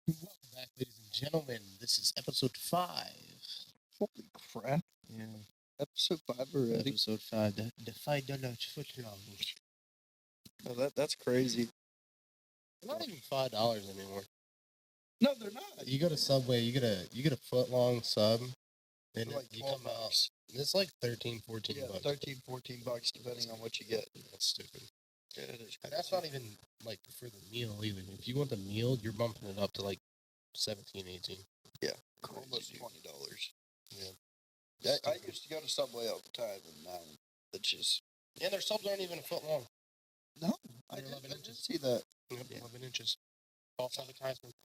Welcome back, ladies and gentlemen. This is episode 5. Holy crap. Yeah. Episode 5 already? Episode 5, the $5 foot long. Oh, that's crazy. They're not even $5 anymore. No, they're not. You go to Subway, you get a foot long sub, and Like you 12 come out. bucks. It's like 13, 14 Yeah, bucks. 13, 14 bucks depending on what you get. That's stupid. Yeah, it is. And that's not even like for the meal either. If you want the meal, you're bumping it up to like 17, 18. Yeah, Crazy, almost dude. $20. Yeah. I used to go to Subway all the time, and now it's just... And their subs aren't even a foot long. No, I They're did 11 did inches. see that. Yep, Yeah. 11 inches. False advertisement.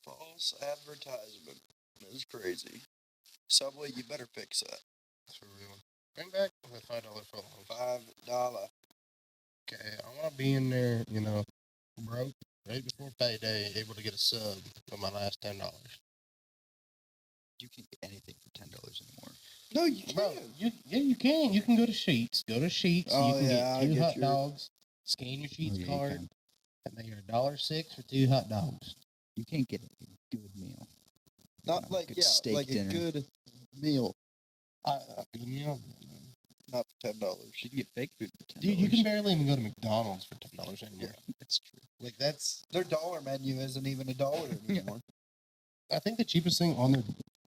False advertisement. That is crazy. Subway, you better fix that. For real. Bring back the $5 foot long. $5. Okay, I want to be in there, broke, right before payday, able to get a sub for my last $10. You can't get anything for $10 anymore. No, you can't. Bro, you can. You can go to Sheets. Go to Sheets. Oh, you can yeah, get 2 get hot your- dogs. Scan your Sheets you card, can. and they are $1.06 for 2 hot dogs. You can't get a good meal. Not know, like, good yeah, steak like dinner. a good meal. A good meal. Not for $10. You can get fake food for $10. Dude, you can barely even go to McDonald's for $10 anymore. That's true. Like that's. Their dollar menu isn't even $1 anymore. I think the cheapest thing on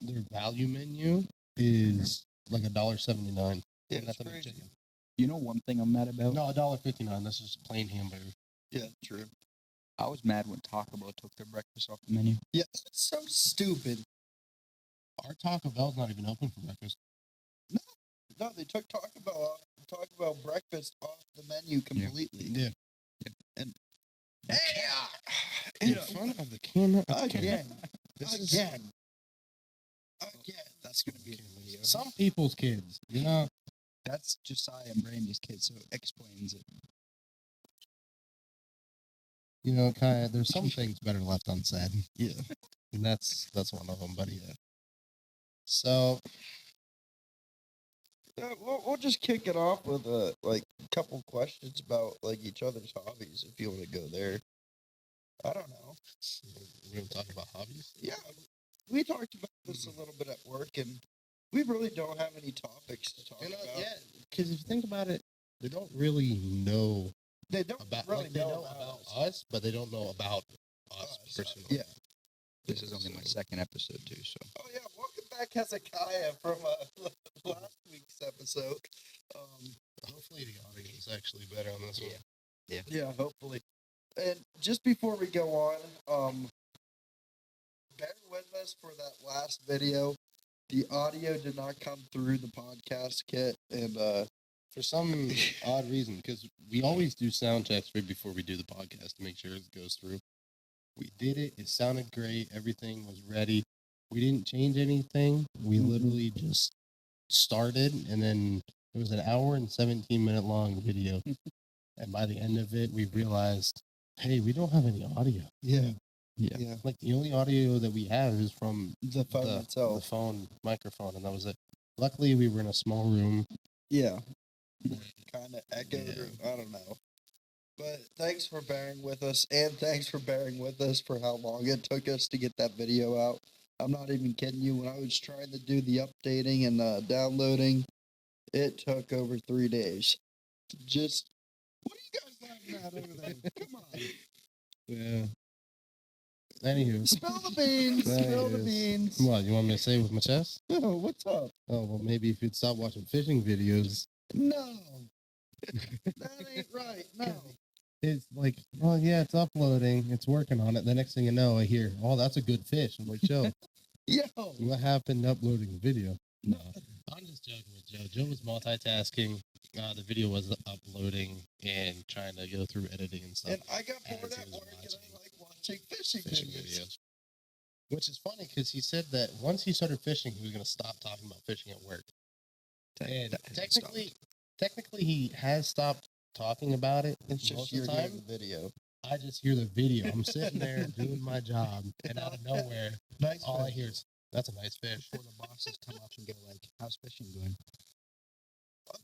their value menu is like $1.79. Yeah, And it's that's a crazy. McChicken. You know one thing I'm mad about? No, $1.59. That's just a plain hamburger. Yeah, true. I was mad when Taco Bell took their breakfast off the menu. Yeah, it's so stupid. Our Taco Bell's not even open for breakfast. No, they took Taco Bell breakfast off the menu completely. Yeah. And In front of the camera again, This is- again. That's going to be in the video. Some people's kids, That's Josiah and Brandy's kid, so it explains it. kind of. There's some things better left unsaid, Yeah. and that's one of them, buddy. Yeah. So We'll just kick it off with a couple questions about each other's hobbies if you want to go there. I don't know. we're gonna talk about hobbies. Yeah, we talked about this a little bit at work, and we really don't have any topics to talk about. Yeah, because if you think about it, they don't really know They don't about really they know about about us, but they don't know about us personally. Yeah. This is only my second episode, too, so. Oh yeah, welcome back, Hezekiah, from last week's episode. Hopefully the audio is actually better on this one. Yeah, hopefully. And just before we go on, bear with us for that last video. The audio did not come through the podcast kit, and For some odd reason, because we always do sound checks right before we do the podcast to make sure it goes through. We did it. It sounded great. Everything was ready. We didn't change anything. We literally just started, and then it was an hour and 17-minute long video. And by the end of it, we realized, hey, we don't have any audio. yeah, Yeah. Like the only audio that we have is from the phone the itself. phone microphone, and that was it. Luckily, we were in a small room. Yeah, kind of echoed. Yeah. I don't know. But thanks for bearing with us, and thanks for bearing with us for how long it took us to get that video out. I'm not even kidding you. When I was trying to do the updating and downloading, it took over 3 days. Just, what are you guys laughing at over there? Come on. Yeah. Anywho. Spill the beans. Spill the Yes. beans. What, you want me to say it with my chest? Oh, what's up? Oh, well, maybe if you'd stop watching fishing videos, No. That ain't right. No. it's like, well, yeah, it's uploading, it's working on it. The next thing you know, I hear, oh, that's a good fish. I'm like, Joe, Yo. what happened to uploading the video? No, I'm just joking with Joe. Joe was multitasking. The video was uploading and trying to go through editing and stuff. And I got bored As he at was work, and watching I like watching fishing fishing videos. videos. Which is funny because he said that once he started fishing, he was going to stop talking about fishing at work. And technically, he has stopped talking about it. It's just most you're of the hearing time. the video. I just hear the video. I'm sitting there doing my job, and out of nowhere, Nice. all I fish. hear is, "That's a nice fish." Before the bosses come up and go like, how's fishing going?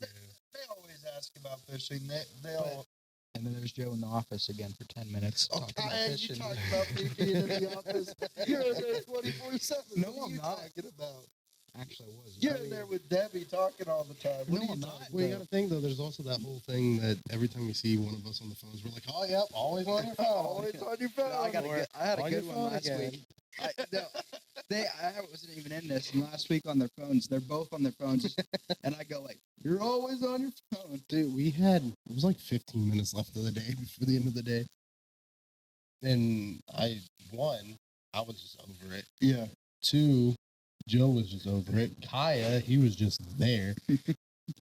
They always ask about fishing. They'll And then there's Joe in the office again for 10 minutes. Oh, talking about Kyle, you fishing. talking about me being in the office? You're in there 24/7. No, What are I'm you not. talking about? Actually, I was. You're in there with Debbie talking all the time. What No, are you I'm not. talking Well, you about? got to think though. There's also that whole thing that every time we see one of us on the phones, we're like, "Oh, yep, always on your phone." Always on your phone. I had a on good your one phone last again. week. I wasn't even in this. And last week on their phones, they're both on their phones, and I go like, "You're always on your phone." Dude, it was like 15 minutes left of the day before the end of the day. And I was just over it. Yeah. 2, Joe was just over it. Kaya, he was just there.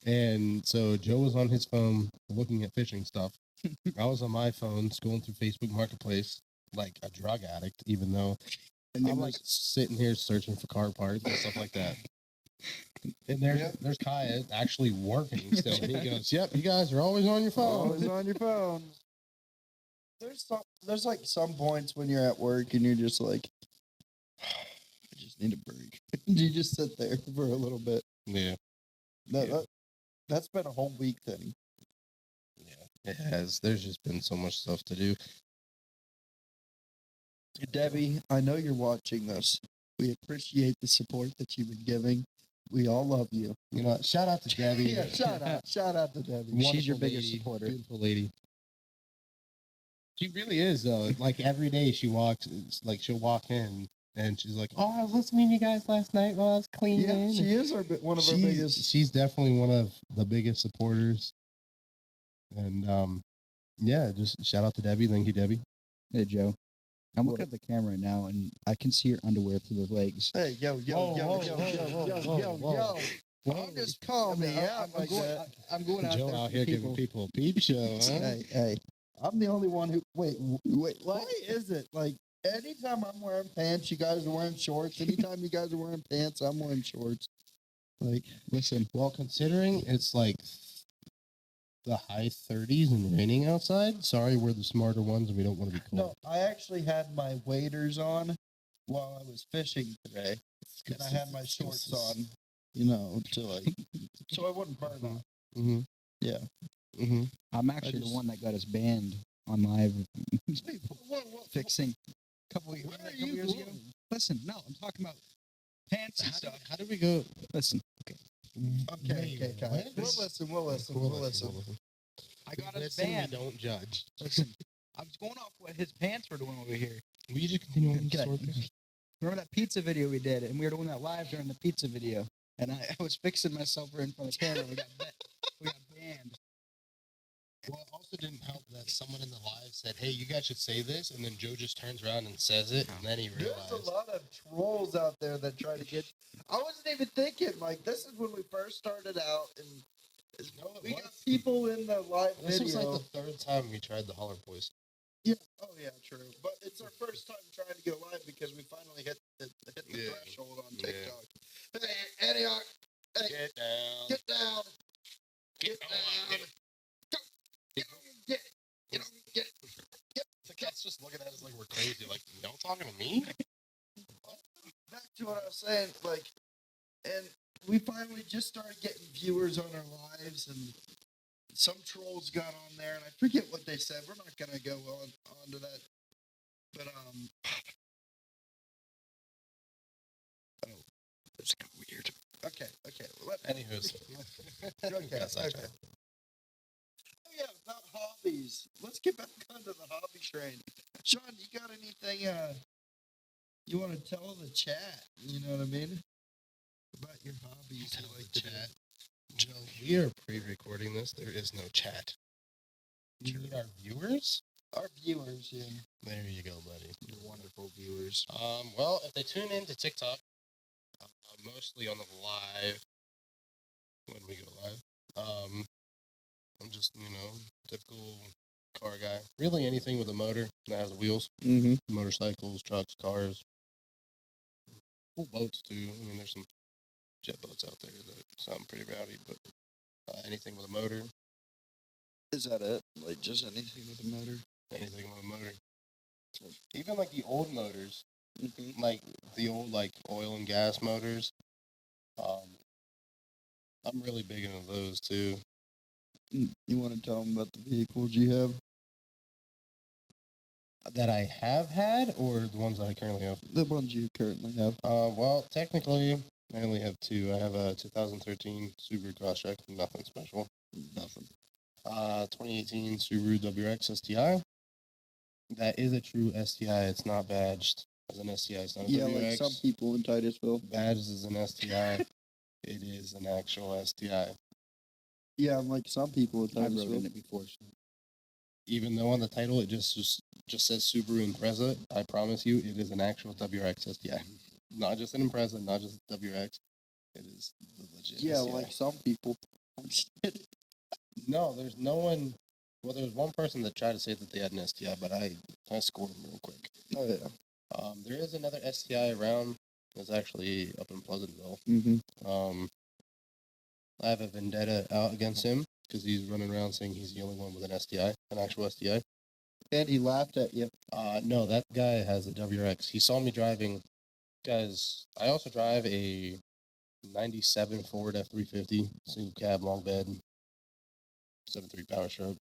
And so Joe was on his phone looking at fishing stuff. I was on my phone scrolling through Facebook Marketplace like a drug addict, even though And I'm like sitting here searching for car parts and stuff like that. And there's Kaya actually working still. He goes, "Yep, you guys are always on your phone." Always on your phone. There's like some points when you're at work and you're just like, I just need a break. You just sit there for a little bit. Yeah, That's been a whole week thing. yeah, it has. There's just been so much stuff to do. Debbie, I know you're watching this. We appreciate the support that you've been giving. We all love you. You know, shout out to Debbie. Yeah, shout out to Debbie. She's your Wonderful biggest lady, supporter. Beautiful lady. She really is though. Like every day she walks, like she'll walk in and she's like, "Oh, I was listening to you guys last night while I was cleaning." Yeah, she is one of our biggest. She's definitely one of the biggest supporters. And yeah, just shout out to Debbie. Thank you, Debbie. Hey, Joe. I'm looking at the camera now, and I can see your underwear through the legs. Hey, yo. I'm just calm me out like that. I'm going out Joe there out for here people. giving people a peep show. Huh? Hey. I'm the only one who. Wait. Why is it like anytime I'm wearing pants, you guys are wearing shorts? Anytime you guys are wearing pants, I'm wearing shorts. Like, Listen, Well, considering it's like the high 30s and raining outside, sorry, we're the smarter ones and we don't want to be cold. no, I actually had my waders on while I was fishing today, and I had my shorts on, to like, so I wouldn't burn up. Mm-hmm. Yeah. Mm-hmm. I'm actually just- the one that got us banned on live Whoa. fixing a couple years, Where are couple you years ago. going? Listen, no, I'm talking about pants and stuff. How did we go? Listen, Okay, Kyle. What? We'll listen. I got We us listen, we banned. don't judge. Listen, I was going off what his pants were doing over here. Will you just continue on Okay. story? Remember that pizza video we did, and we were doing that live during the pizza video, and I was fixing myself right in front of the camera. We got banned. Well, it also didn't help that someone in the live said, "Hey, you guys should say this," and then Joe just turns around and says it, and then he There's realized. a lot of trolls out there that try to get. I wasn't even thinking, like, this is when we first started out, and No, it we got was. people in the live This was video. like the third time we tried the Holler voice. Yeah. Oh, yeah, true. But it's our first time trying to go live because we finally hit the Yeah. threshold on Yeah. TikTok. Hey, Antioch, hey, Get down. get down. Get Oh, down. get it. Go. Get. The cat's just looking at us like we're crazy. Like, y'all talking to me? Back to what I was saying, like, and we finally just started getting viewers on our lives, and some trolls got on there, and I forget what they said. We're not gonna go on to that, but It's kind of weird. okay. Anywho's. Okay. That's that Okay. Oh yeah, about hobbies. Let's get back onto the hobby train. Sean, you got anything you want to tell the chat? You know what I mean? About your hobbies, Tell you like the to do. chat. Joe, we are pre-recording this. There is no chat. You need our viewers? Our viewers, yeah. There you go, buddy. Your wonderful viewers. Well, if they tune in to TikTok, mostly on the live, when we go live, I'm just, typical car guy. Really anything with a motor that has wheels. Mm-hmm. Motorcycles, trucks, cars. Cool boats, too. I mean, there's some jet boats out there that sound pretty rowdy, but anything with a motor, Is that it? Like just anything with a motor? anything with a motor. Even like the old motors, Mm-hmm. like the old like oil and gas motors. I'm really big into those too. You want to tell them about the vehicles you have? That I have had, or the ones that I currently have? The ones you currently have. Well, technically, I only have two. I have a 2013 Subaru Crosstrek, nothing special. Nothing. 2018 Subaru WRX STI. That is a true STI. It's not badged as an STI. It's not a Yeah, WRX. like some people in Titusville. Badged as an STI. It is an actual STI. Yeah, like some people in I rode Titusville. in it before. So. Even though on the title it just says Subaru Impreza, I promise you it is an actual WRX STI. Not just an Impreza, not just a WRX. It is the legit Yeah, STI. like some people. I'm just kidding. No, there's no one. Well, there was one person that tried to say that they had an STI, but I scored them real quick. Oh yeah. There is another STI around. It's actually up in Pleasantville. Mm-hmm. I have a vendetta out against him because he's running around saying he's the only one with an STI, an actual STI. And he laughed at you. No, that guy has a WRX. He saw me driving, because I also drive a 97 Ford F350, single cab, long bed, 7.3 power stroke.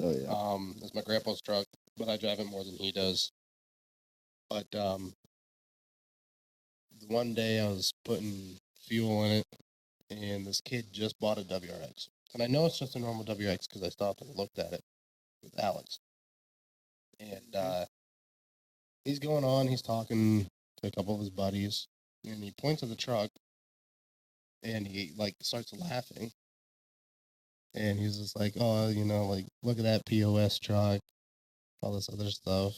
Oh yeah. It's my grandpa's truck, but I drive it more than he does. But the one day I was putting fuel in it, and this kid just bought a WRX. And I know it's just a normal WRX because I stopped and looked at it with Alex. And he's going on, he's talking to a couple of his buddies, and he points at the truck, and he, like, starts laughing. And he's just like, oh, like, look at that POS truck, all this other stuff.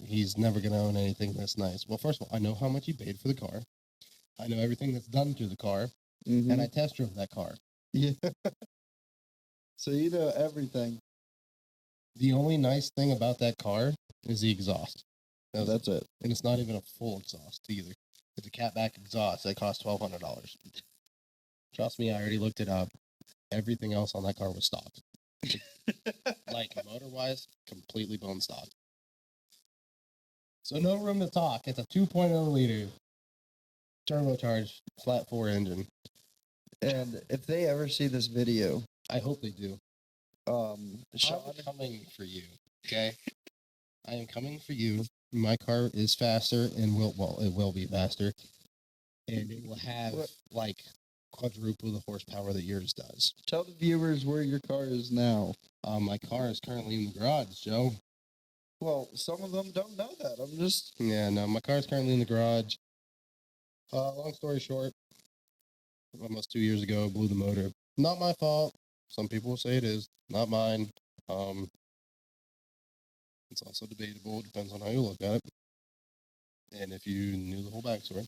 He's never going to own anything that's nice. Well, first of all, I know how much he paid for the car. I know everything that's done to the car. Mm-hmm. And I test drove that car. Yeah. So you know everything. The only nice thing about that car is the exhaust. That's it. And it's not even a full exhaust either. It's a catback exhaust that costs $1,200. Trust me, I already looked it up. Everything else on that car was stock. Like, motor-wise, completely bone stock. So no room to talk. It's a 2.0 liter turbocharged flat 4 engine. And if they ever see this video, I hope they do. Sean, I'm coming for you, okay? I am coming for you. My car is faster and it will be faster. And it will have, like, quadruple the horsepower that yours does. Tell the viewers where your car is now. My car is currently in the garage, Joe. Well, some of them don't know that. I'm just... Yeah, no, my car is currently in the garage. Long story short, almost 2 years ago, blew the motor. Not my fault. Some people will say it is. Not mine. It's also debatable. It depends on how you look at it. And if you knew the whole backstory.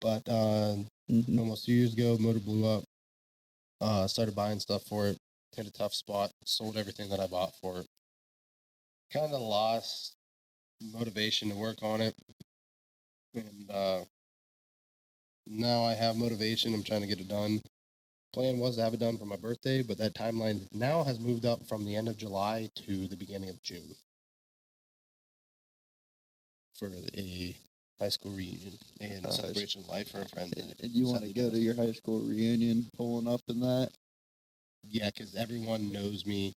But almost 2 years ago, the motor blew up. Started buying stuff for it. Hit a tough spot. Sold everything that I bought for it. Kind of lost motivation to work on it. And now I have motivation. I'm trying to get it done. Plan was to have it done for my birthday, but that timeline now has moved up from the end of July to the beginning of June for a high school reunion and a celebration of life for a friend. And you want to go to your high school reunion pulling up in that? Yeah, because everyone knows me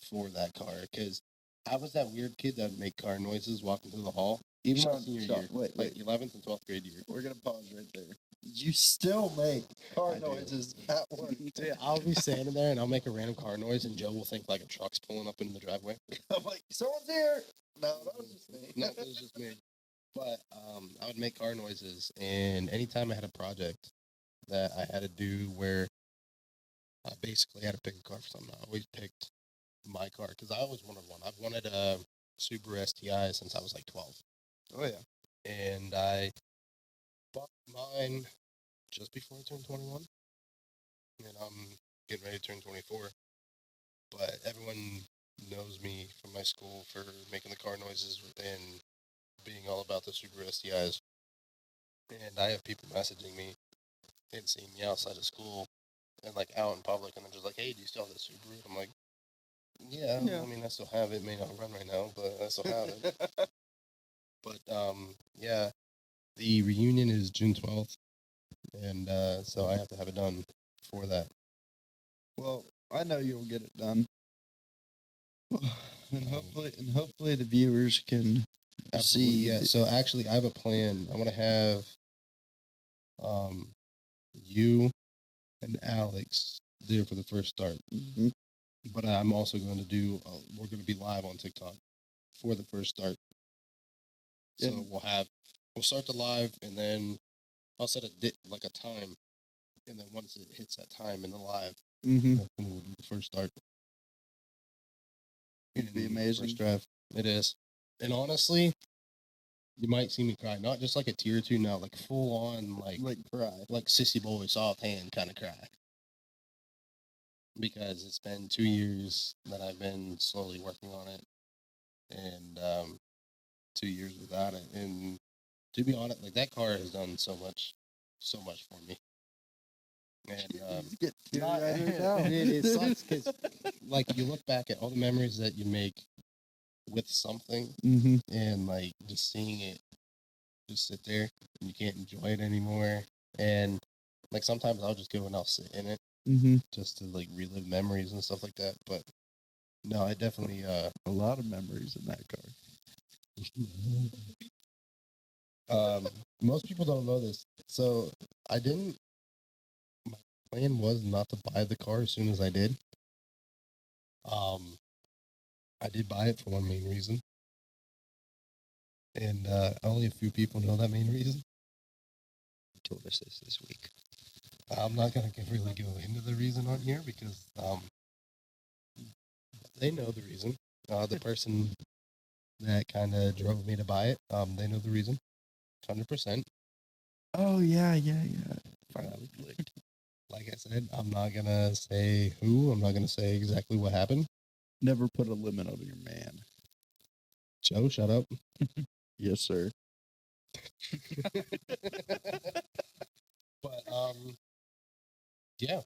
for that car. Because I was that weird kid that would make car noises walking through the hall. Even my senior year, wait. 11th and 12th grade year. We're going to pause right there. You still make car I do. noises at work. Dude, I'll be standing there and I'll make a random car noise and Joe will think like a truck's pulling up into the driveway. I'm like, someone's here. No, that was just me. No, it was just me. But I would make car noises, and anytime I had a project that I had to do where I basically had to pick a car for something, I always picked my car because I always wanted one. I've wanted a Subaru STI since I was like 12. Oh, yeah. And I bought mine just before I turned 21. And I'm getting ready to turn 24. But everyone knows me from my school for making the car noises and being all about the Subaru STIs. And I have people messaging me and seeing me outside of school and like out in public, and they're just like, hey, do you still have that Subaru? I'm like, yeah, I mean, I still have it. It may not run right now, but I still have it. But yeah, the reunion is June 12th, and so I have to have it done for that. Well, I know you'll get it done. And hopefully the viewers can Absolutely, see. yeah. So actually, I have a plan. I want to have you and Alex there for the first start. Mhm. But I'm also going to do. We're going to be live on TikTok for the first start. So Yeah. we'll start the live, and then I'll set like a time, and then once it hits that time in the live, Mm-hmm. then we'll do the first start. It'd be in the amazing. First drive. It is, and honestly, you might see me cry. Not just like a tear or two, now like full on Like cry. like sissy boy soft hand kind of cry. Because it's been 2 years that I've been slowly working on it, and 2 years without it. And to be honest, like that car has done so much for me. And Get not- teary-eyed now. it sucks because like you look back at all the memories that you make with something, Mm-hmm. and like just seeing it just sit there and you can't enjoy it anymore. And like sometimes I'll just go and I'll sit in it Mm-hmm. just to like relive memories and stuff like that. But no, I definitely A lot of memories in that car. most people don't know this. So my plan was not to buy the car as soon as I did. I did buy it for one main reason. And only a few people know that main reason. You told us this week. I'm not going to really go into the reason on here because they know the reason. The person that kind of drove me to buy it, they know the reason. 100%. Oh yeah. Finally clicked. Like I said, I'm not going to say who. I'm not going to say exactly what happened. Never put a limit on your man. Joe, shut up. Yes, sir. But yeah,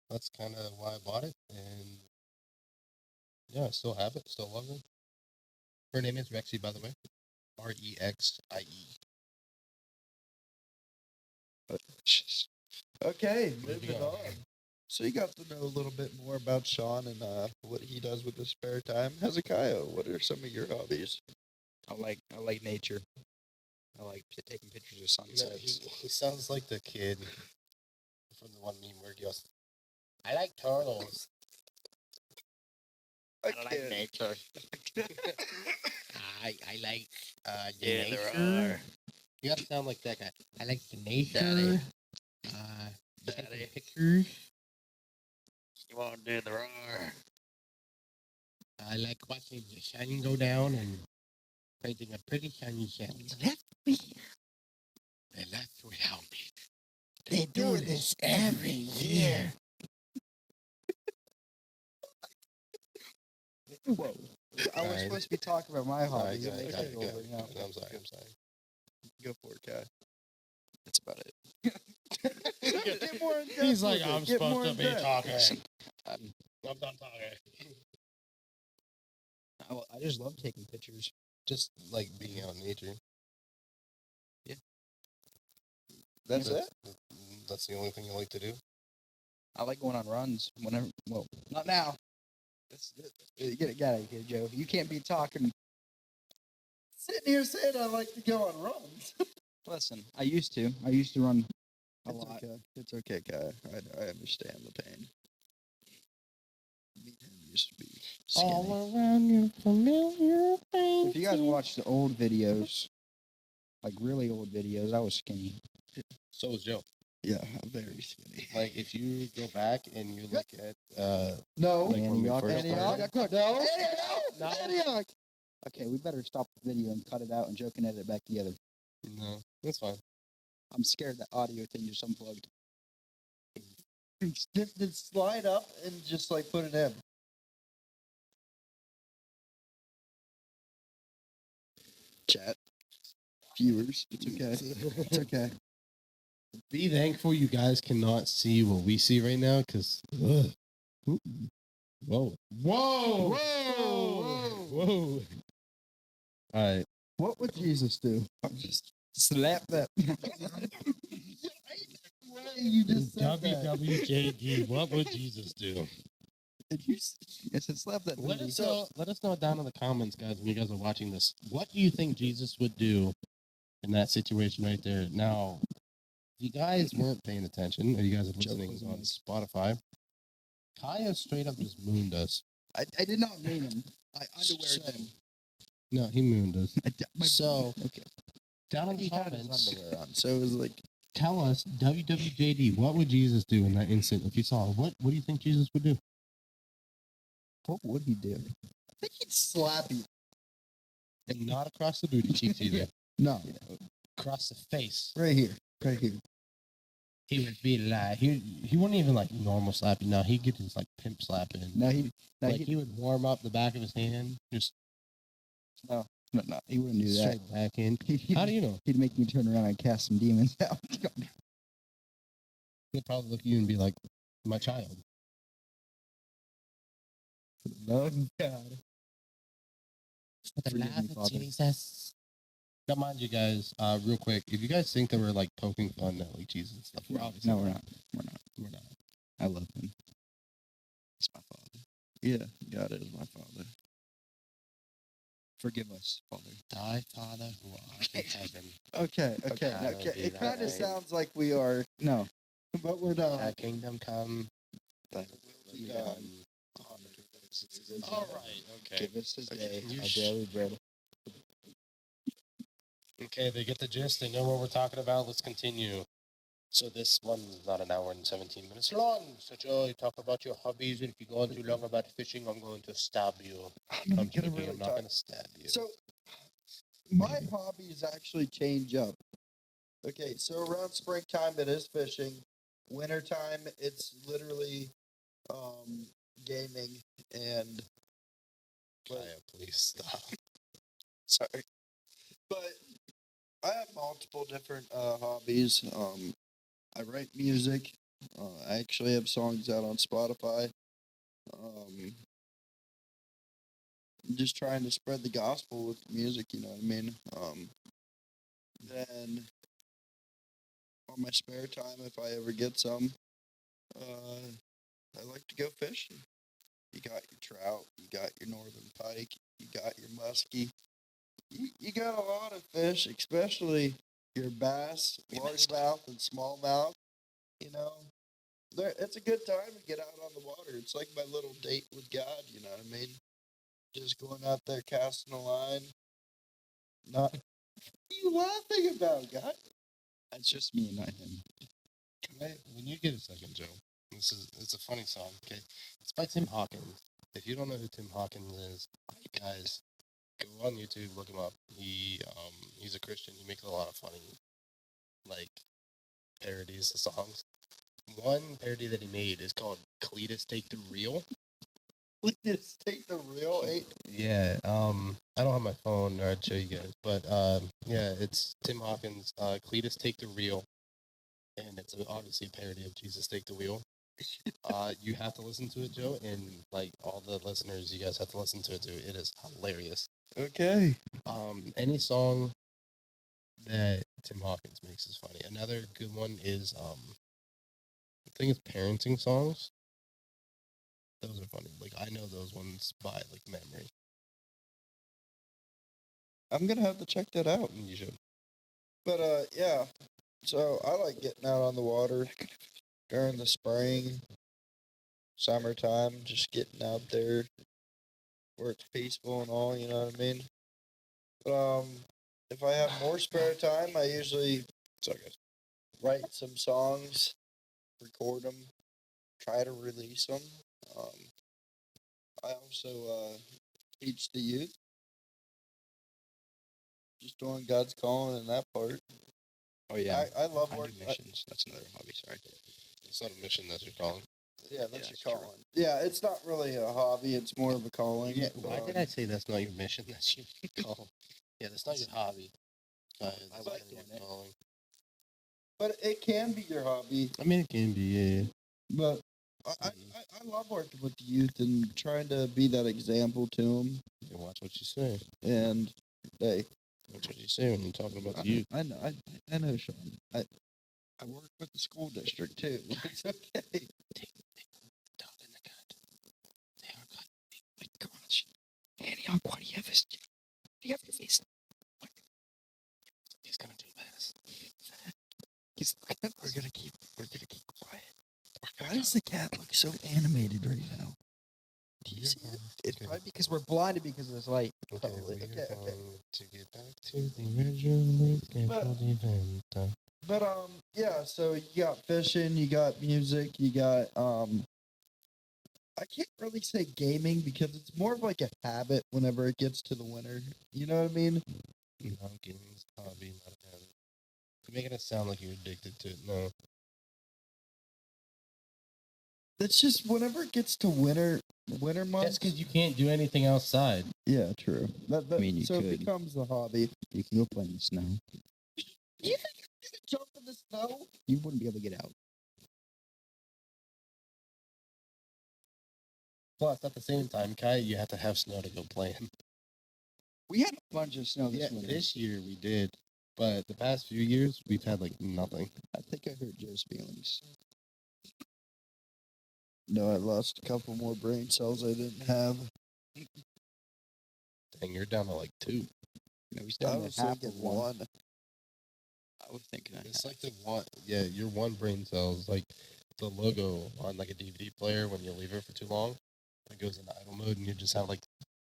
that's kind of why I bought it, and yeah, I still have it, still love it. Her name is Rexy, by the way. Rexie. Okay, Moving moving on. on. So you got to know a little bit more about Sean and what he does with his spare time. Hezekiah, what are some of your hobbies? I like nature. I like taking pictures of You know, sunsets. he sounds like the kid from the one meme where he goes, "I like turtles. I can't. nature. I like the Yeah, nature." there are. You gotta sound like that guy. I like the nature. Daddy. Daddy. Pictures. You want to do the roar? I like watching the sun go down and painting a pretty sunset. Left me. They left without me. They do this every year. Whoa. I was Alright. supposed to be talking about my Sorry, hobbies. go and they ahead, took go over ahead. now. I'm sorry. Go for it, Kai. That's about it. Get more in depth He's like, with it. I'm Get more supposed to in be depth. talking. Listen, I'm done talking. I just love taking pictures. Just like being out in nature. That's it? That's the only thing you like to do? I like going on runs whenever. Well, not now. Get it, here, Joe. You can't be talking. Sitting here saying I like to go on runs. Listen, I used to run a It's lot. okay. It's okay, Kai. I understand the pain. Me and him used to be skinny. All around your familiar face. If you guys watch the old videos, like really old videos, I was skinny. So was Joe. Yeah, I'm very skinny. Like, if you go back and you look at, No. like when we Antioch. first started. No. Antioch. Okay, we better stop the video and cut it out and Joe can edit it back together. No, that's fine. I'm scared that audio thing just unplugged. Just slide up and just like put it in. Chat. Viewers. It's okay. It's okay. Be thankful you guys cannot see what we see right now, because, whoa. Whoa. Whoa. All right. What would Jesus do? Just slap that. You just said that. WWJD, what would Jesus do? Did you? I said slap that. Let booty. us know down in the comments, guys, when you guys are watching this. What do you think Jesus would do in that situation right there? Now, if you guys weren't paying attention, or you guys are listening wasn't on like- Spotify, Kaya straight up just mooned us. I did not mean him. I underweared So- them. No, he mooned us. So, okay. down in the He had his comments, underwear on, so it was like tell us, WWJD, what would Jesus do in that instant if you saw him? What do you think Jesus would do? what would he do? I think he'd slap you. And not across the booty cheeks either. No, Across the face. right here, right here. He would be like, he wouldn't even like normal slap you. No, he'd get his like pimp slap in. No, he Like he would warm up the back of his hand, just no, he wouldn't do that. straight back in. He'd, How do you know? He'd make me turn around and cast some demons out. He'd probably look at you and be like, my child. Love God. Forgive me, Father. Jesus. Now, mind you guys, real quick, if you guys think that we're like poking fun at like Jesus and stuff, we're obviously No, we're not. We're not. I love him. It's my father. Yeah, God is my father. Forgive us, Father. Thy Father who art in heaven, Okay. Hallowed be It thy kind of name. sounds like we are, No, but we're not. thy kingdom come. Thy will be done. done. All right, okay. give us this day You our sh- daily bread. Okay, they get the gist. They know what we're talking about. Let's continue. So this one's not an hour and 17 minutes long. So Joe, you talk about your hobbies, and if you go on too long about fishing, I'm going to stab you. I'm I'm gonna joking. really I'm not talk. going to stab you. So, my hobbies actually change up. Okay, so around springtime it is fishing. Wintertime it's literally gaming and Kaya, please stop. sorry. But I have multiple different hobbies. I write music. I actually have songs out on Spotify. I'm just trying to spread the gospel with music, you know what I mean? Then on my spare time, if I ever get some, I like to go fishing. You got your trout, you got your northern pike, you got your muskie. You got a lot of fish, especially your bass, largemouth and smallmouth. You know, it's a good time to get out on the water. It's like my little date with God. You know what I mean? Just going out there casting a line. Not what are you laughing about, God? That's just me, not him. When you get a second, Joe, it's a funny song. Okay, it's by Tim Hawkins. If you don't know who Tim Hawkins is, guys, go on YouTube, look him up. He's a Christian. He makes a lot of funny, like, parodies of songs. One parody that he made is called "Cletus Take the Reel." Let's take the real eight. Yeah. I don't have my phone, or I'd show you guys, but yeah, it's Tim Hawkins. "Cletus Take the Reel," and it's obviously a parody of "Jesus Take the Wheel." You have to listen to it, Joe, and like all the listeners, you guys have to listen to it too. It is hilarious. Okay. Any song that Tim Hawkins makes is funny. Another good one is I think it's parenting songs. Those are funny. Like I know those ones by like memory. I'm gonna have to check that out. You should. But yeah. So I like getting out on the water during the spring, summertime, just getting out there where it's peaceful and all, you know what I mean? But if I have more spare time, I usually write some songs, record them, try to release them. I also teach the youth. Just doing God's calling in that part. Oh yeah. I love I do working. missions. That's another hobby. Sorry. It's not a mission that you're calling. Yeah, that's it's your true. calling. Yeah, it's not really a hobby. It's more of a calling. Yeah, why did I say that's not your mission? That's your call. Yeah, that's not your hobby. I That's like not doing your it. calling. But it can be your hobby. I mean, it can be. Yeah. But I love working with the youth and trying to be that example to them. And watch what you say. And hey, Watch what you say when you're talking about the youth. I know, Sean. I work with the school district too. It's okay. Antioch, why do you have his? Do you have your face? He's gonna do this. We're gonna keep quiet. Why does the cat look so animated right now? Do you see it? It's probably because we're blinded because of this light. Okay, Probably. we are Okay. going to get back to the originally scheduled event. But yeah, so you got fishing, you got music, you got I can't really say gaming because it's more of like a habit whenever it gets to the winter. You know what I mean? No, gaming's a hobby, not a habit. You're making it sound like you're addicted to it. No. It's just whenever it gets to winter months. That's because you can't do anything outside. Yeah, true. That, I mean, you so it could. becomes a hobby. You can go play in the snow. You think you can jump in the snow? You wouldn't be able to get out. Plus, at the same time, Kai, you have to have snow to go play in. We had a bunch of snow Yeah, this winter. this year we did. But the past few years, we've had like nothing. I think I hurt Joe's feelings. No, I lost a couple more brain cells I didn't have. Dang, you're down to like 2. No, he's I down was to half thinking of one. one. I was thinking It's like the one, yeah, your one brain cell is like the logo on like a DVD player when you leave it for too long. It goes into idle mode and you just have like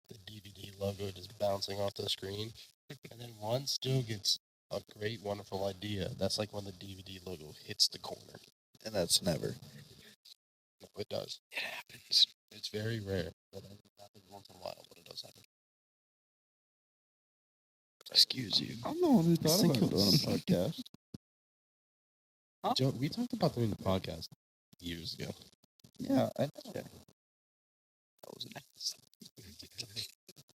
the DVD logo just bouncing off the screen. And then one still gets a great, wonderful idea. That's like when the DVD logo hits the corner. And that's never. No, it does. It happens. It's very rare. But it happens once in a while, but it does happen. Excuse you. I'm the one who thought thought about about it on a podcast. Huh? Joe, we talked about doing the podcast years ago. Yeah, I know. That was an ass.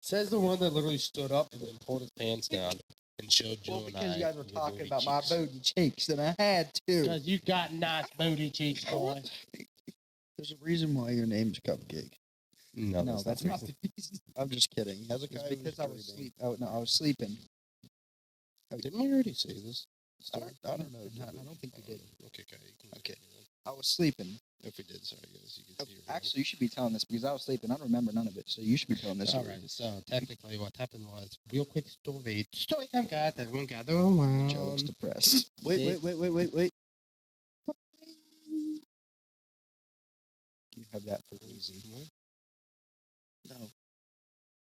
Says the one that literally stood up and then pulled his pants down and showed Joe Well, and because I. you guys were your talking booty about my cheeks. booty cheeks, and I had to. Because you got nice booty cheeks, boy. There's a reason why your name's Cupcake. No, No, that's not the reason. I'm just kidding. Hezekiah It's because I was dreaming. sleep. Oh no, I was sleeping. Didn't we already say this? I don't know. I don't think we did. Okay, okay. You can Okay. continue then. I was sleeping. If we did, sorry guys. You Oh, can see your actually, you should be telling this because I was sleeping. I don't remember none of it, so you should be telling this. All story. right. So technically, what happened was real quick story. Story time, guys. Everyone gather around. Joe looks depressed. Wait. You have that for easy. No.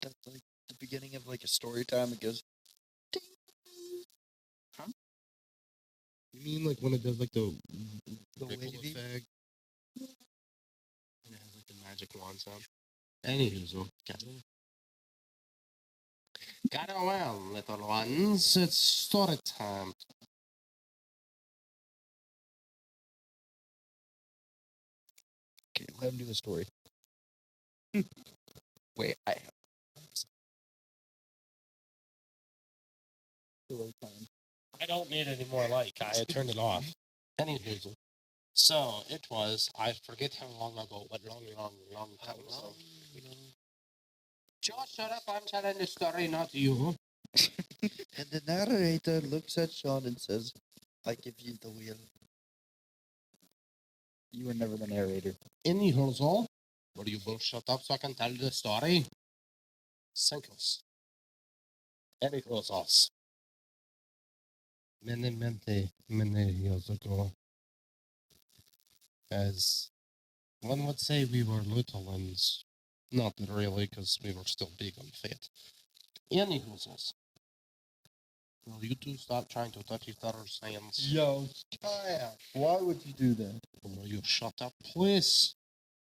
That's like the beginning of like a story time. It goes. You mean like when it does like the ripple wavy? effect? And it has like the magic wand sound. Anywho, so gather around, little ones. It's story time. Okay, let him do the story. Wait, I have. Story time. I don't need any more light, Kai. I turned it off. Anywho, so it was, I forget how long ago, but long time ago. Josh, shut up. I'm telling the story, not you. And the narrator looks at Sean and says, "I give you the wheel." You were never the narrator. Anywho, so, will you both shut up so I can tell the story? Sinkles. Anywho, so. Many years ago, as one would say, we were little ones. Not really, because we were still big and fat. Anywho, will you two stop trying to touch each other's hands? Yo, Kaya, why would you do that? Will you shut up, please?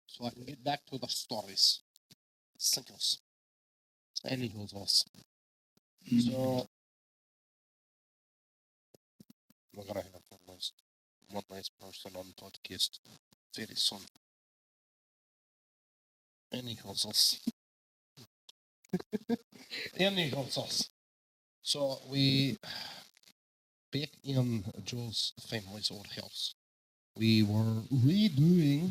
So I can get back to the stories. Sinkles. Anywho, so we're gonna have one nice person on podcast very soon. Anyhow, so we back in Joe's family's old house. We were redoing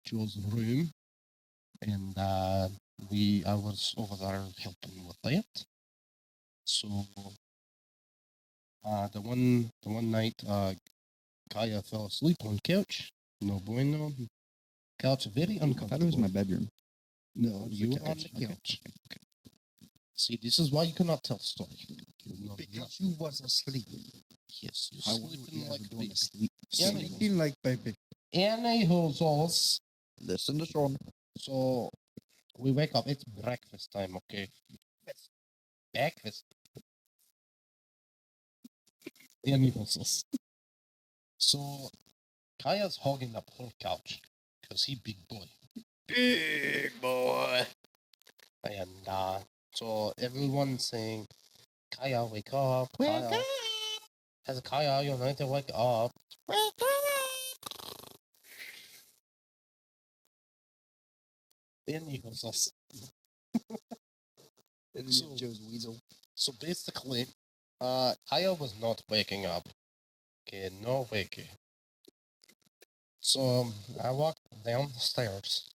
Joe's room, and I was over there helping with that. So the one night, Kaya fell asleep on couch. No bueno. Couch very I thought it was uncomfortable. my bedroom. No, the you were on couch. the couch. See, this is why you cannot tell story. You know, Because you was asleep. yes, you I wonder what sleeping you guys like were a doing baby. asleep. Yeah, Sleeping like baby. Anyhows, Listen to Sean. so we wake up. It's breakfast time, okay? Breakfast. Anyhows, so Kaya's hogging the whole couch because he big boy. Big boy. And so everyone's saying, Kaya, wake up. Kaya. Hezekiah, you need to wake up. Anyhows, So- Joe's weasel. so basically, Kaya was not waking up. Okay, no waking. So I walk down the stairs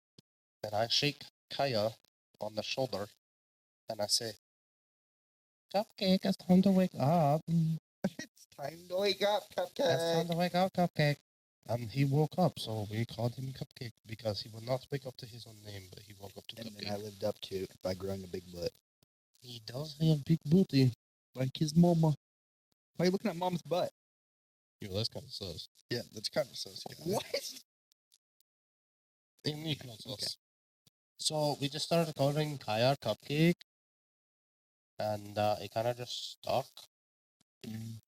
and I shake Kaya on the shoulder and I say, Cupcake, it's time to wake up. It's time to wake up, It's time Cupcake. to wake up, Cupcake. And he woke up, so we called him Cupcake because he would not wake up to his own name, but he woke up to And Cupcake. then I lived up to it by growing a big butt. He does have big booty. Like his mama. Why are you looking at mom's butt? Yo, that's kind of sus. Yeah, that's kind of sus. What? Okay. So we just started calling Kaya Cupcake, and it kind of just stuck.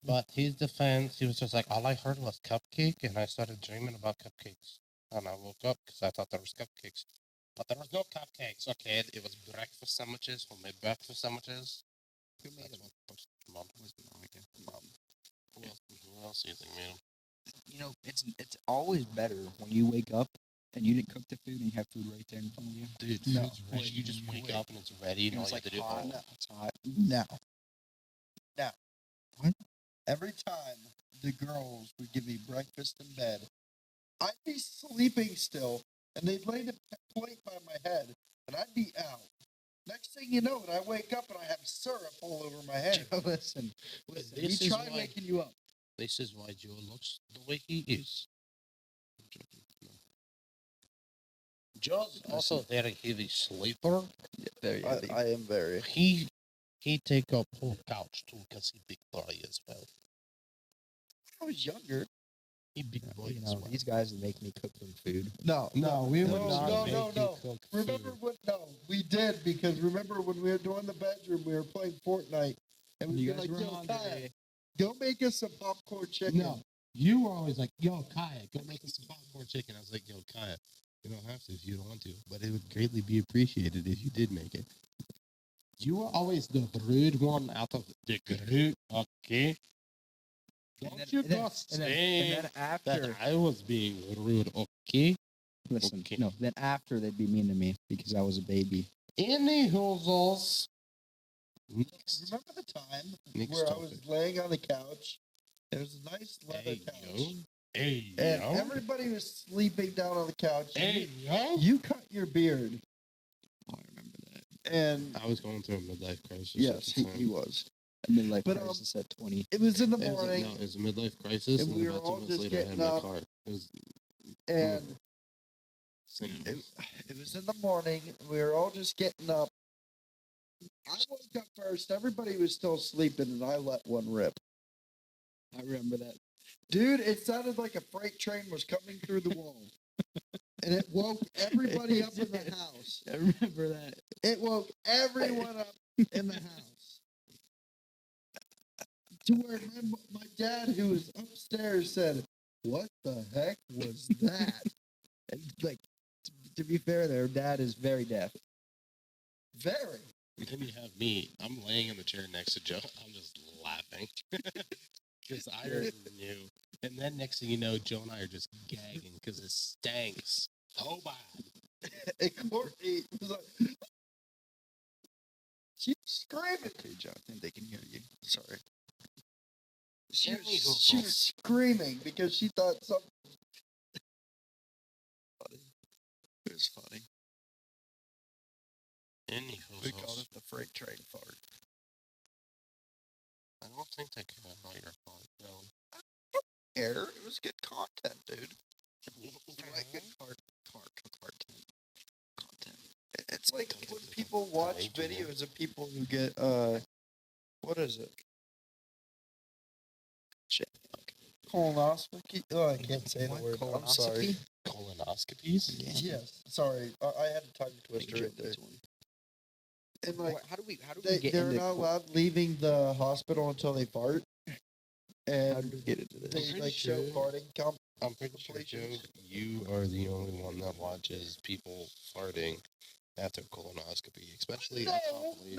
But his defense, he was just like, all I heard was cupcake, and I started dreaming about cupcakes. And I woke up because I thought there was cupcakes. But there was no cupcakes. Okay, it was breakfast sandwiches, homemade breakfast sandwiches. Who made them? Mom. Mom. Who else do you think made them? You know, it's always better when you wake up and you didn't cook the food and you have food right there in front of you. Dude, No, food's ready. wait, You just wake wait. up and it's ready. And all It's you have like to do. hot. Oh, It's hot. Now. What? Every time the girls would give me breakfast in bed, I'd be sleeping still, and they'd lay the plate by my head, and I'd be out. Next thing you know, I wake up and I have syrup all over my head. Listen. This We is tried why- waking you up. This is why Joe looks the way he is. I'm joking. No. Joe's also a very heavy sleeper. Yeah, very heavy. I am very. He take up whole couch too because he big boy as well. I was younger. He big boy you as know, well. these guys would make me cook them food. No, we no, would not no, make no, you no. cook Remember food. what? No, we did because remember when we were doing the bedroom, we were playing Fortnite, and we'd You be guys like, were "Yo, hungry. Kaya, go make us some popcorn chicken." No, you were always like, "Yo, Kaya, go make us some popcorn chicken." I was like, "Yo, Kaya, you don't have to if you don't want to, but it would greatly be appreciated if you did make it." You were always the rude one out of the group, okay? Don't you just say and then after, that I was being rude, okay? listen, okay. no, then after they'd be mean to me because I was a baby. Anyhows, next. Remember the time Next where I topic. was laying on the couch? It was a nice leather Hey, couch, yo. Hey, and yo. everybody was sleeping down on the couch. and Hey, yo. you cut your beard, Oh, I remember that. and I was going through a midlife crisis. yes, at the time. he was. I mean, like, But, crisis at 20. It was in the It was, morning, no, it was a midlife crisis, and and, we were about 2 all months just later, I had getting my up. car. It was and same. it was in the morning. We were all just getting up. I woke up first. Everybody was still sleeping, and I let one rip. I remember that. Dude, it sounded like a freight train was coming through the wall. And it woke everybody up in the house. I remember that. It woke everyone up in the house. To where my dad, who was upstairs, said, "What the heck was that?" And, like, to be fair, their dad is very deaf. Very. And then you have me. I'm laying in the chair next to Joe. I'm just laughing. Because I already knew. And then next thing you know, Joe and I are just gagging because it stanks so bad. And Courtney was like, she was screaming. Okay, Joe, I think they can hear you. Sorry. Anywho. She was screaming because she thought something. It was funny. Anywho, We called it the freight train fart. I don't think they can know your fault, Joe. Air. It was good content, dude. I like good content. Content. It's It's like when people watch videos of people who get what is it? Colonoscopy. Oh, I can't say the word. I'm sorry. Colonoscopies? Yes. Sorry, I had a tongue twister right there. And like, How do we they're not allowed leaving the hospital until they fart. And How did we get into this? they pretty like show sure- farting I'm pretty sure, Joe, compilations. you are the only one that watches people farting after colonoscopy, especially a compilation.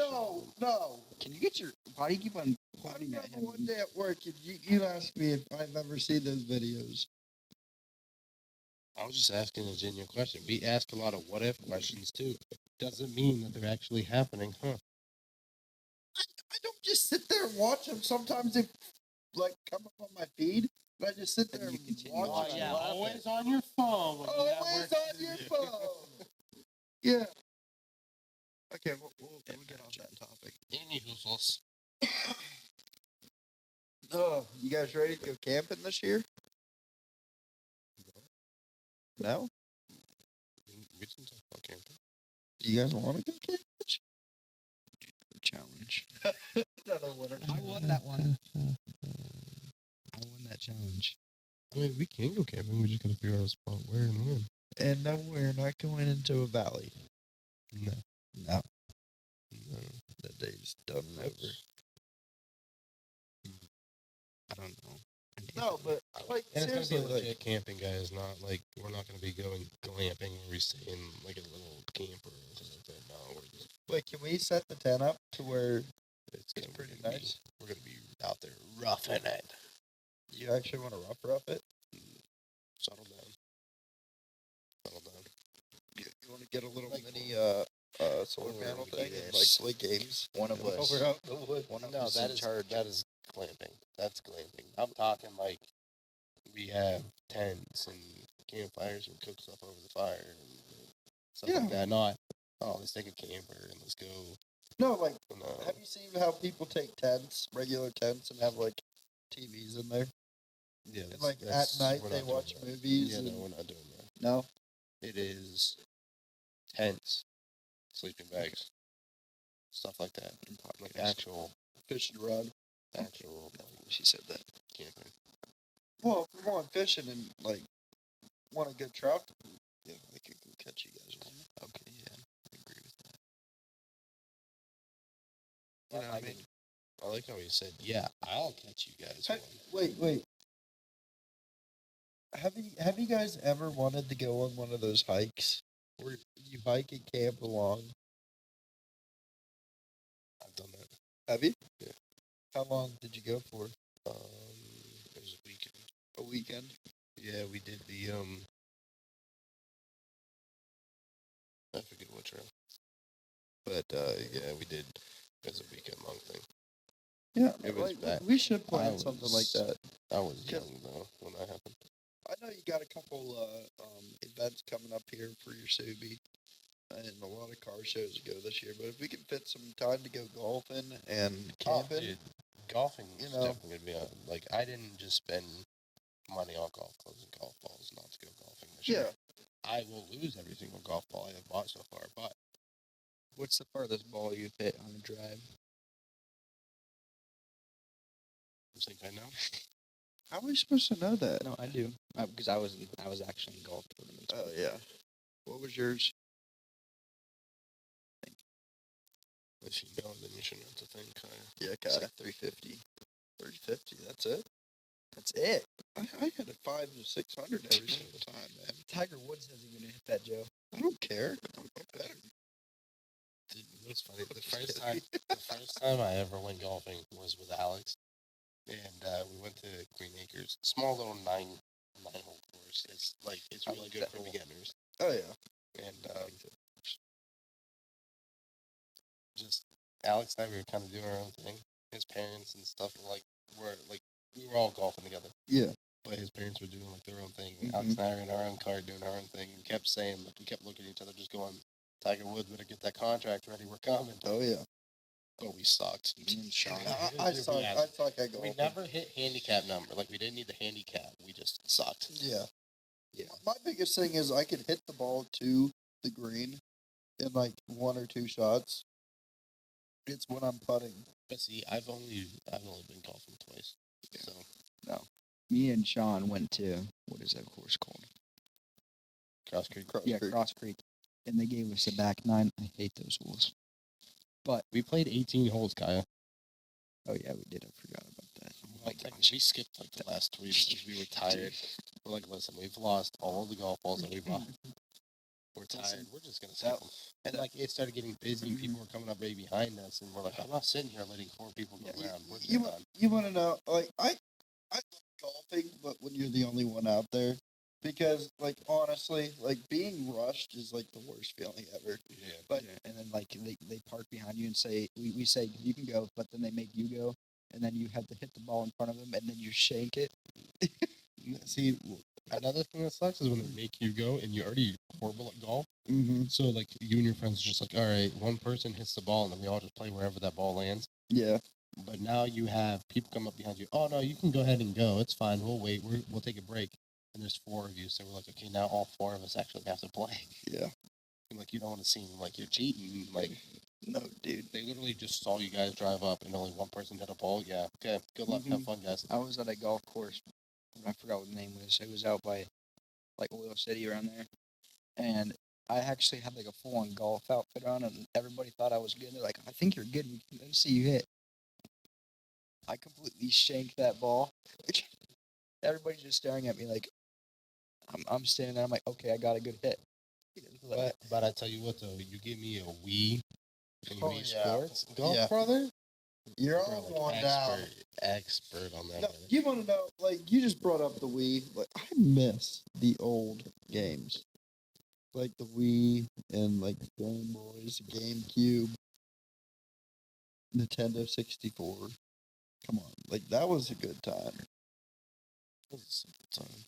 No. Can you get your? Why do you keep on I pointing at remember him? one day at work, and you asked me if I've ever seen those videos. I was just asking a genuine question. We ask a lot of what if questions too. Doesn't mean that they're actually happening, huh? I don't just sit there and watch them. Sometimes they like come up on my feed, but I just sit there and you continue watch watching. them. always on your phone. when you have Always work on to your do. phone. Yeah. Okay, we'll get off that topic. Anywho, Oh, you guys ready to go camping this year? No? we can talk about camping. Do you guys want to go camping? Challenge. Another winner. I won that one. I won that challenge. I mean, we can go camping. We just gotta figure out a spot where and when. And no, we're not going into a valley. No. No. No. That day's done and over. I don't know. No, but like And it's seriously, gonna be like, legit camping, guys. Not like we're not gonna be going glamping where we stay in like a little camper or something like that. No, we're just wait, can we set the tent up to where it's it's gonna pretty be, nice? We're gonna be out there roughing it. You actually want to rough it? Settle down. Settle down. You want to get a little Like, mini solar oh, panel we thing do and this. like play games? One of While us. we're out in the woods. One of No, us that in is charge. that is glamping. That's glamping. I'm talking like we have tents and campfires and cook stuff over the fire and stuff like that. Not let's take a camper and let's go. No, like, No. have you seen how people take tents, regular tents, and have like TVs in there? Yeah, And like at night we're they not doing watch that. movies. Yeah, and... no, we're not doing that. No. It is tents, sleeping bags, stuff like that. Like actual Fish and rod. actual She said that. camping. Well, if we're going fishing and like want a good trout, Yeah, I could go catch you guys one. Okay, yeah, I agree with that. you know what I mean? I like how he said, "Yeah, I'll catch you guys one." Wait. Have you guys ever wanted to go on one of those hikes where you hike and camp along? I've done that. Have you? Yeah. How long did you go for? It was a weekend. A weekend. Yeah, we did the I forget what trail, but yeah, we did. It was a weekend long thing. Yeah, It was bad. we should I plan something like was- that. I was Okay. young though when that happened. I know you got a couple events coming up here for your Subi, and a lot of car shows to go this year. But if we can fit some time to go golfing and camping, Dude, golfing you is know. definitely gonna be on. Like, I didn't just spend money on golf clubs and golf balls not to go golfing this year. yeah. I will lose every single golf ball I have bought so far, but What's the farthest ball you've hit on a drive? I think I know. How are we supposed to know that? No, I do. Because I was actually in golf tournaments. Oh yeah. What was yours? If you know, then you shouldn't have to think. Yeah, It's got like 350. 350. That's it. That's it. I had a 500 to 600 every single time, man. Tiger Woods hasn't even hit that, Joe. I don't care. I'm better. Dude, what's funny? The first time I ever went golfing was with Alex, and we went to Green Acres, small little nine-hole course. It's I really like good that for hole. beginners, Oh yeah. and just Alex and I we were kind of doing our own thing. His parents and stuff we were all golfing together, Yeah. but his parents were doing like their own thing. Mhm. Alex and I were in our own car doing our own thing, and kept saying we kept looking at each other, just going, "Tiger Woods better get that contract ready. We're coming." Oh yeah. But we sucked. Sean. I suck. I suck at golf. We never hit handicap number. Like, we didn't need the handicap. We just sucked. Yeah. Yeah. My biggest thing is I could hit the ball to the green, in like 1 or 2 shots. It's when I'm putting. But see, I've only been golfing twice. So Me and Sean went to, what is that course called? Cross Creek. Cross Creek. And they gave us a back 9. I hate those holes. We played 18 holes, Kaya. Oh, yeah, we did. I forgot about that. Like, we skipped like the last 3 because we were tired. We're like, listen, we've lost all the golf balls that we bought. We're tired. We're just gonna skip them. And like it started getting busy. People were coming up right behind us, and we're like, I'm not sitting here letting 4 people go around. You want to know? Like I love golfing, but when you're the only one out there, because like honestly, like being rushed is like the worst feeling ever. Yeah. But and then like they park behind you and say we say you can go, but then they make you go, and then you have to hit the ball in front of them, and then you shank it. See, another thing that sucks is when they make you go and you're already horrible at golf. Mm-hmm. So like you and your friends are just like, all right, one person hits the ball and then we all just play wherever that ball lands. Yeah. But now you have people come up behind you. Oh no, you can go ahead and go. It's fine. We'll wait. We'll take a break. And there's 4 of you, so we're like, okay, now all 4 of us actually have to play. Yeah. And like you don't want to seem like you're cheating. Like No, dude. they literally just saw you guys drive up and only one person hit a ball. Yeah. Okay. Good luck. Have fun, guys. I was at a golf course. I forgot what the name was. It was out by like Oil City around there, and I actually had like a full-on golf outfit on, and everybody thought I was good. They're like, "I think you're good. We can see you hit." I completely shanked that ball. Everybody's just staring at me like I'm standing there. I'm like, "Okay, I got a good hit." But I tell you what though, you give me a Wii and Oh, Wii yeah. Sports golf, Yeah. brother. You're Bro, all like one down. expert on that. No, brother. you want to know? Like you just brought up the Wii. Like I miss the old games, like the Wii and like the Game Boys, the GameCube, Nintendo 64. Come on, like that was a good time. That was a simple time.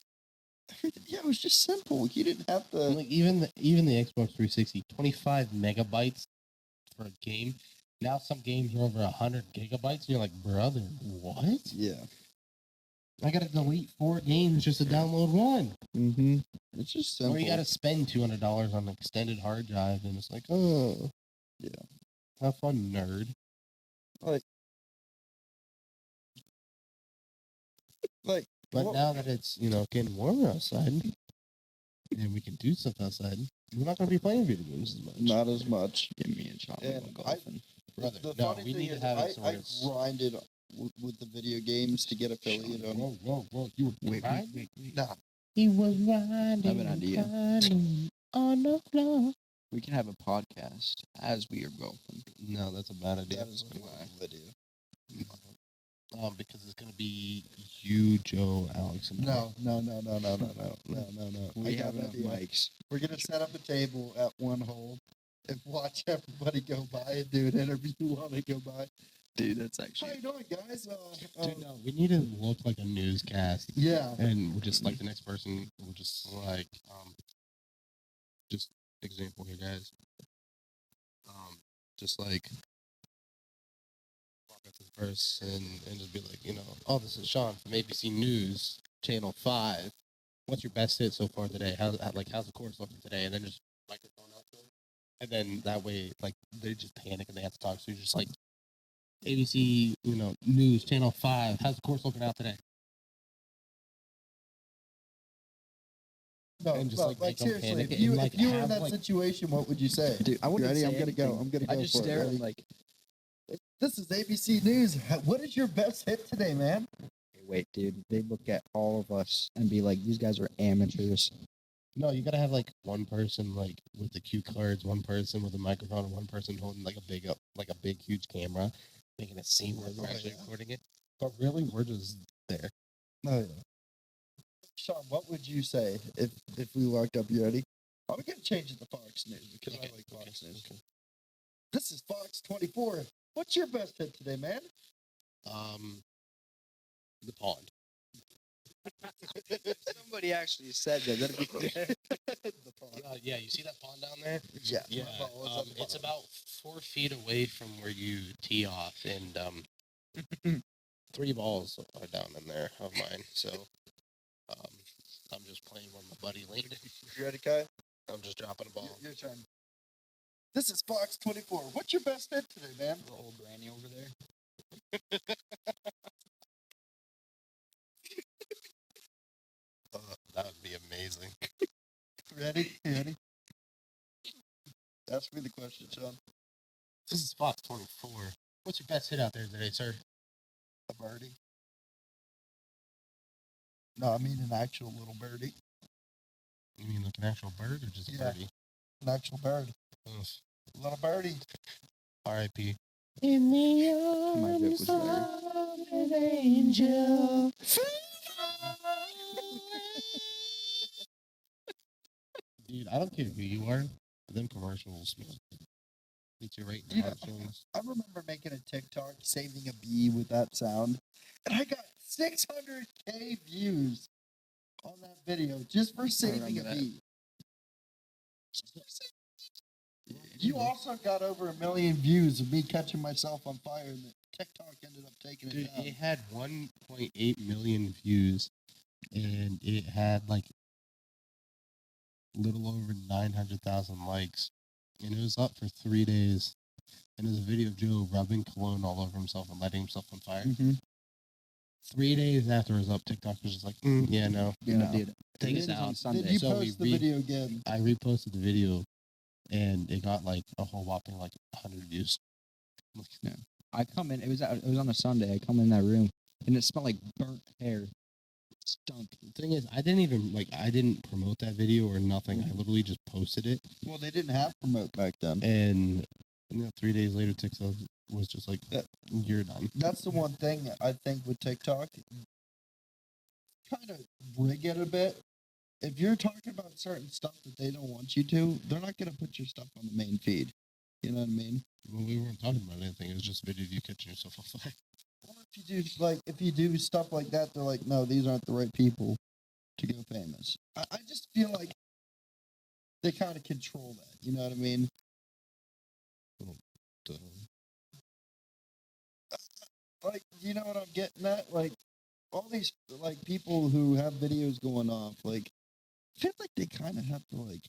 Yeah, it was just simple. You didn't have to. Like even the Xbox 360, 25 megabytes for a game. Now some games are over 100 gigabytes, and you're like, brother, what? Yeah. I gotta delete 4 games just to download one. Mm-hmm. It's just simple. Or you gotta spend $200 on an extended hard drive, and it's like, oh, Yeah. have fun, nerd. Like, But what- now that it's getting warmer outside, and we can do stuff outside, we're not gonna be playing video games as much. not as much. Yeah, me and Sean And went golfing. Brother, The no, funny we thing need to is, have it so I it's. grinded with the video games to get affiliate on. Whoa! You were Wait. Nah, He was riding, I have an idea. riding on the floor. We can have a podcast as we are golfing. No, that's a bad idea. that is a horrible video. Because it's gonna be you, Joe, Alex, and No. We I got have an enough idea. mics. We're gonna set up a table at one hole and watch everybody go by and do an interview while they go by. Dude, that's How actually. you doing, guys? Dude, no, we need to look like a newscast, Yeah. and we're just like the next person. We're just like, just example here, guys. Just like walk up to the person and just be like, oh, this is Sean from ABC News Channel 5. What's your best hit so far today? How's the course looking today? And then just microphone out to them. And then that way, like, they just panic and they have to talk. So you're just like, ABC, News Channel 5. How's the course looking out today? No, And just, like, make them seriously, panic if and, you, like, if you were in have, that like- situation, what would you say? Dude, I You wouldn't ready? say I'm gonna go. anything. I'm gonna I go just for it. stare at Ready? him like, This is ABC News. What is your best hit today, man? hey, wait, dude. They look at all of us and be like, these guys are amateurs. No, you gotta have like one person like with the cue cards, one person with a microphone, and one person holding like a big huge camera, making it seem like we're actually recording it. But really, we're just there. Oh yeah. Sean, what would you say if we walked up? You ready? I'm gonna change it to Fox News because I like Fox News. Okay. This is Fox 24. What's your best hit today, man? The pond. Somebody actually said that. That'd be The pond. Yeah, you see that pond down there? Yeah. Yeah, my ball was on the it's pond. about 4 feet away from where you tee off, and 3 balls are down in there of mine. So, I'm just playing where my buddy landed. You ready, Kai? I'm just dropping a ball. Your turn. This is Fox 24. What's your best hit today, man? The old granny over there. That would be amazing. Ready? You ready? Ask me the question, Sean. This is Fox 24. What's your best hit out there today, sir? A birdie. No, I mean an actual little birdie. You mean like an actual bird or just a Yeah. birdie? An actual bird. Ugh. Little birdie. R.I.P. My joke was better. An angel. Dude, I don't care who you are. Them commercials, man. Get you right in Dude, the heartstrings. I remember making a TikTok saving a bee with that sound, and I got 600K views on that video just for saving a remember that. bee. You also got over 1 million views of me catching myself on fire, and the TikTok ended up taking it Dude, down. it had 1.8 million views, and it had like little over 900,000 likes, and it was up for 3 days. And it was a video of Joe rubbing cologne all over himself and lighting himself on fire. Mm-hmm. 3 days after it was up, TikTok was just like, yeah, no, Dude, take this us is on out. Sunday. Did you So post we the video again? I reposted the video, and it got like a whole whopping like 100 views. I come in. It was on a Sunday. I come in that room, and it smelled like burnt hair. It stunk. The thing is, I didn't promote that video or nothing. I literally just posted it, Well, they didn't have promote back then. and 3 days later, TikTok was just like, Yeah. you're done. That's the one thing I think with TikTok, kind of rig it a bit. If you're talking about certain stuff that they don't want you to, they're not going to put your stuff on the main feed. You know what I mean? Well, we weren't talking about anything. It was just a video of you catching yourself on fire. Or if you do stuff like that, they're like, no, these aren't the right people to go famous. I just feel like they kind of control that. You know what I mean? Like, you know what I'm getting at? Like, all these like people who have videos going off, like, I feel like they kind of have to like,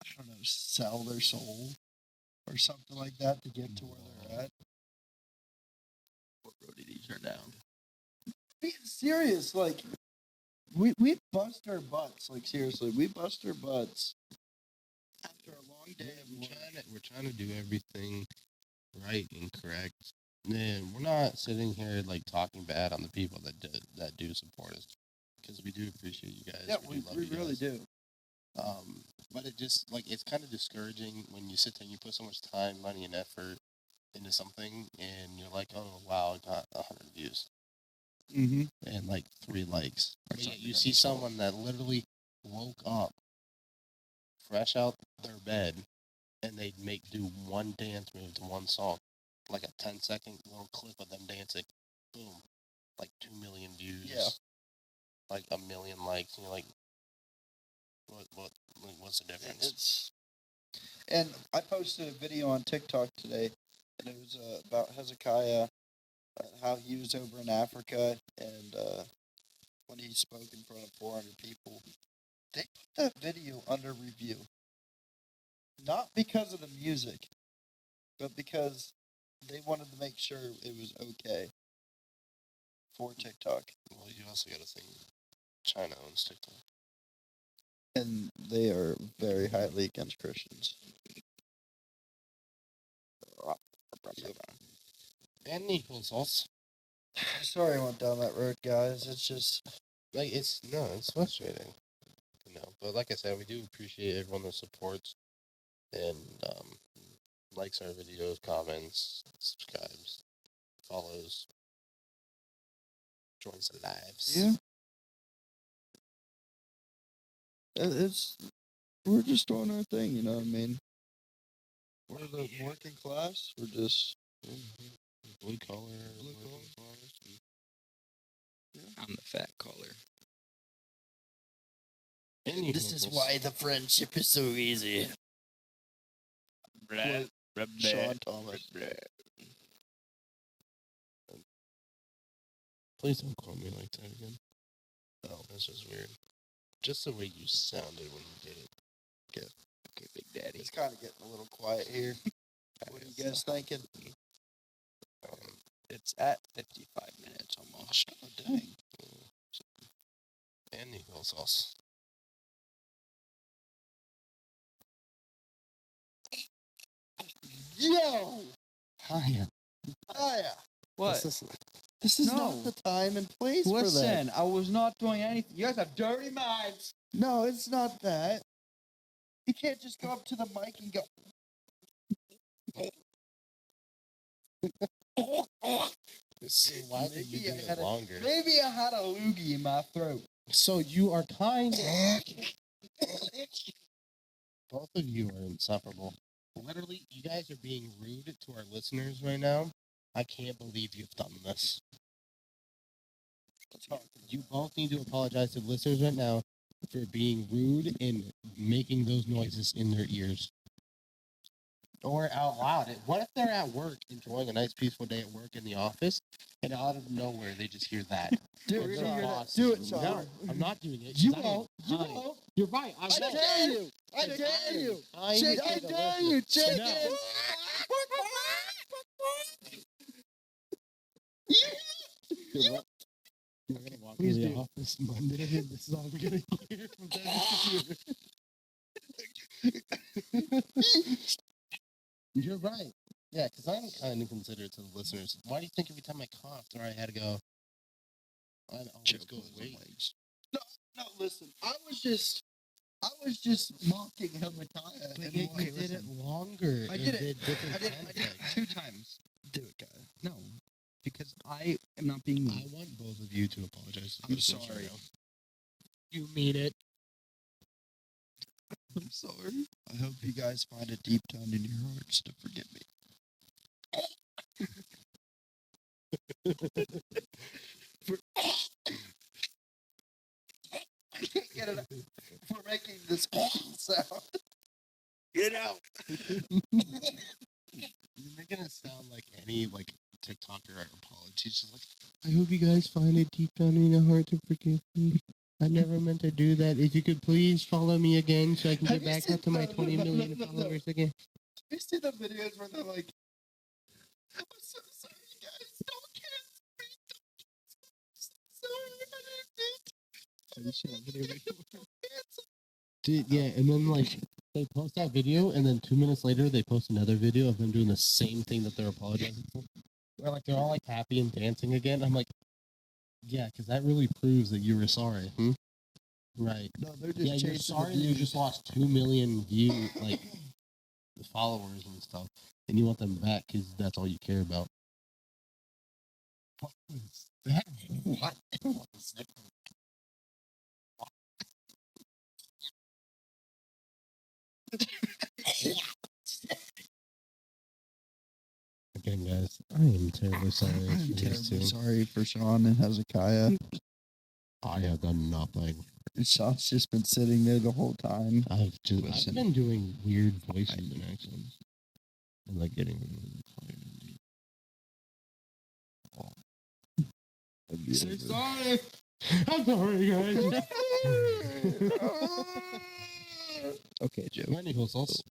I don't know, sell their soul or something like that to get to where they're at. What road did he turn down? Being serious, like, we bust our butts. Like, seriously, we bust our butts after a long day of work. We're trying to do everything right and correct. And we're not sitting here like talking bad on the people that do support us, because we do appreciate you guys. Yeah, do we love you really guys. do. But it just like it's kind of discouraging when you sit there and you put so much time, money, and effort into something, and you're like, oh wow, I got 100 views Mm-hmm. and like 3 likes. Or But yet something you like see that. someone that literally woke up fresh out their bed, and they'd do one dance move to one song, like a 10-second little clip of them dancing. Boom, like 2 million views. Yeah. Like 1 million likes, and you're like, what's the difference? And I posted a video on TikTok today, and it was about Hezekiah, how he was over in Africa, and when he spoke in front of 400 people. They put that video under review. Not because of the music, but because they wanted to make sure it was okay for TikTok. Well, you also got to think China owns TikTok. And they are very highly against Christians. And equals us. Sorry I went down that road, guys. It's just... Like, it's frustrating. But like I said, we do appreciate everyone that supports and likes our videos, comments, subscribes, follows, joins the lives. Yeah. We're just doing our thing, you know what I mean? We're the working class. We're just... Blue collar. I'm the fat caller. This is why the friendship is so easy. Sean Thomas. Please don't call me like that again. No, that's just weird. Just the way you sounded when you did it. Okay, Big Daddy. It's kind of getting a little quiet here. What are you guys thinking? It's at 55 minutes almost. Oh, dang. And Eagle sauce. Yo! Hiya. Hiya! What? This is No. not the time and place for that. Listen, I was not doing anything. You guys have dirty minds. No, it's not that. You can't just go up to the mic and go. So why did you do it longer? Maybe I had a loogie in my throat. So you are kind. Both of you are insufferable. Literally, you guys are being rude to our listeners right now. I can't believe you've done this. You both need to apologize to the listeners right now for being rude and making those noises in their ears. Or out loud. What if they're at work enjoying a nice peaceful day at work in the office and out of nowhere they just hear that? Do Or it, their Sean. boss Do is- it, Sean. No, I'm not doing it. You 'cause I am won't. You kind. won't. You're right. I I won't. dare you. I Because dare am you. kind Chicken, to I the dare listeners. you. Chicken. No. You're right. We're gonna walk Please to the do. office Monday, and this is all we're gonna hear from Dennis. You're right. Yeah, because I'm kind of considerate to the listeners. Why do you think every time I coughed or I had to go, I always go wait? No, listen. I was just mocking Hezekiah. But and yet why- you did it longer. I and did it. different I did it context. 2 times. Do it, guys. No, because I am not being I mean. want both of you to apologize. To the I'm listeners sorry. right now. You mean it. I'm sorry. I hope you guys find it deep down in your hearts to forgive me. I can't get it out. For making this sound. Get out. You're making it sound like any TikToker apologies. Just like, I hope you guys find it deep down in your heart to forgive me. I never meant to do that. If you could please follow me again so I can Have get you back seen- up to my no, 20 no, million no, no, no. followers again. You see the videos where they're like, I'm so sorry, guys. Don't cancel me. I'm so sorry. I didn't mean to. Have you seen that video before? Cancel. Dude, yeah, and then they post that video, and then 2 minutes later they post another video of them doing the same thing that they're apologizing for. Where they're all happy and dancing again. I'm like, yeah, because that really proves that you were sorry. Right. No, they're just Yeah, you're chasing sorry the you views. just lost 2 million followers and stuff, and you want them back because that's all you care about. What was that? What was that? Again, guys, I am terribly sorry. I'm for this terribly too. sorry for Sean and Hezekiah. I have done nothing. Sean's just been sitting there the whole time. I've Listen. been doing weird voices and accents. And getting really quiet. Say sorry. I'm sorry, guys. Okay, Joe. Any sauce?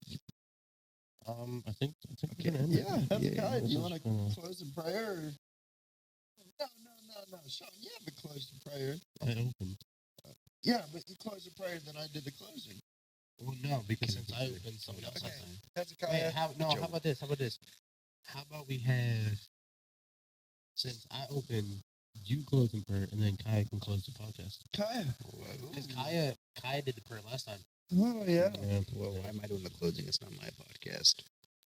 I think we're gonna end it. Yeah, Hezekiah, do you want to Gonna- close in prayer? Or... No. Sean, you haven't closed in prayer. I opened. Yeah, but you closed in prayer, then I did the closing. Well, no, because since I opened, someone else Okay. has to. Hezekiah. Wait, how Joe. about this? How about we have, since I open, you close in prayer, and then Kaya can close the podcast. Kaya. Because Kaya did the prayer last time. Oh, yeah. Yeah. Well, why am I doing the closing? It's not my podcast.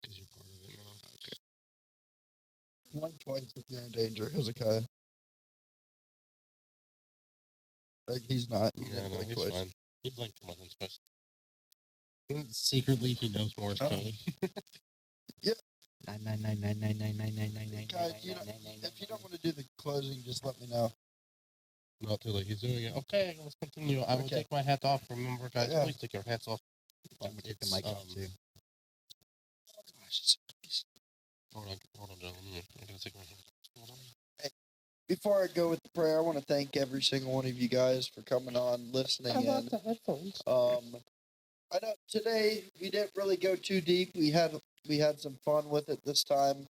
Because you're part of it now. Okay. One twice if you're in danger, Hezekiah. He's not. Yeah, no, he's twice. fine. He blinked more than supposed to. Secretly, he knows Morse Oh. code. 99999999999. Guys, if you don't want to do the closing, just let me know. Not too late. He's doing it. Okay, let's continue. I will Okay. take my hat off. Remember, guys, Yeah. please take your hats off. I'm gonna take the mic off too. Gosh, hold on, gentlemen. I'm gonna take my hat off. Hold on. Before I go with the prayer, I want to thank every single one of you guys for coming on, listening in. the headphones? I know today we didn't really go too deep. We had some fun with it this time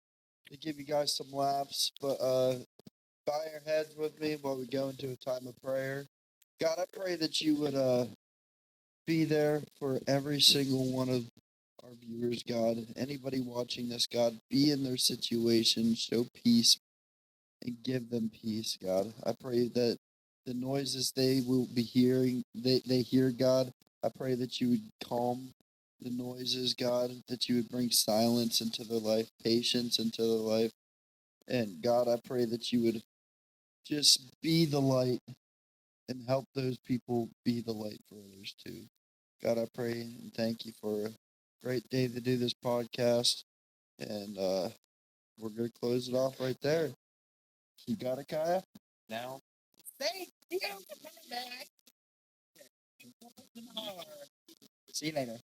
to give you guys some laughs. But bow your heads with me while we go into a time of prayer. God, I pray that you would be there for every single one of our viewers, God. Anybody watching this, God, be in their situation, show peace, and give them peace, God. I pray that the noises they will be hearing, they hear, God. I pray that you would calm the noises, God, that you would bring silence into their life, patience into their life. And God, I pray that you would just be the light and help those people be the light for others too. God, I pray and thank you for a great day to do this podcast. And we're going to close it off right there. You got it, Kaya? Now, thank you for coming back. See you later.